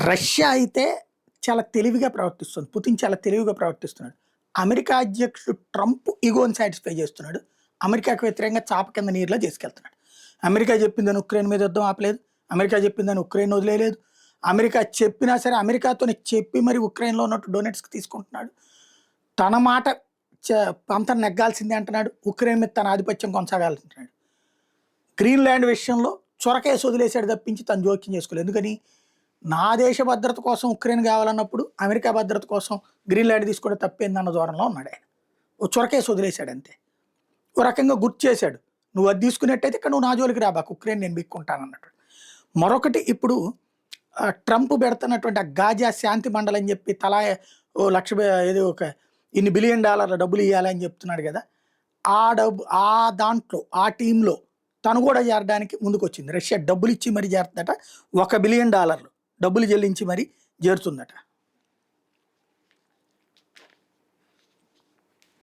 Russia అయితే చాలా తెలివిగా ప్రవర్తిస్తుంది. పుతిన్ చాలా తెలివిగా ప్రవర్తిస్తున్నాడు. అమెరికా అధ్యక్షుడు ట్రంప్ ఇగోని సాటిస్ఫై చేస్తున్నాడు. అమెరికాకు వ్యతిరేకంగా చాప కింద నీరులా చేసుకెళ్తున్నాడు. అమెరికా చెప్పిందని ఉక్రెయిన్ మీద యుద్ధం ఆపలేదు. అమెరికా చెప్పిందని ఉక్రెయిన్ వదిలేయలేదు. అమెరికా చెప్పినా సరే అమెరికాతోనే చెప్పి మరి ఉక్రెయిన్‌లో ఉన్నట్టు డొనెట్స్‌కి తీసుకుంటున్నాడు. తన మాట పంతం నెగ్గాల్సిందే అంటున్నాడు. ఉక్రెయిన్ మీద తన ఆధిపత్యం కొనసాగాలంటున్నాడు. గ్రీన్‌లాండ్ విషయంలో చొరకేసి వదిలేసాడు తప్పించి తను జోక్యం చేసుకోలేదు. ఎందుకని? నా దేశ భద్రత కోసం ఉక్రెయిన్ కావాలన్నప్పుడు అమెరికా భద్రత కోసం గ్రీన్‌లాండ్ తీసుకోవడం తప్పేందన్న ధోరణిలో ఉన్నాడు ఆయన. ఓ చొరకేసి వదిలేసాడు అంతే. ఓ రకంగా గుర్తు చేశాడు. నువ్వు అది తీసుకున్నట్టయితే ఇక్కడ నువ్వు నా జోలికి రాబాకు, ఉక్రెయిన్ నేను బిక్కుంటానన్నట్టు. మరొకటి ఇప్పుడు ట్రంప్ పెడుతున్నటువంటి ఆ గాజా శాంతి మండలి అని చెప్పి తలా ఓ లక్ష ఏదో ఒక ఇన్ని $1 బిలియన్ డబ్బులు ఇవ్వాలని చెప్తున్నాడు కదా! ఆ దాంట్లో ఆ టీంలో తను కూడా చేరడానికి ముందుకొచ్చింది. రష్యా డబ్బులు ఇచ్చి మరి చేరుతుందట. $1 బిలియన్ డబ్బులు చెల్లించి మరి చేరుతుందట.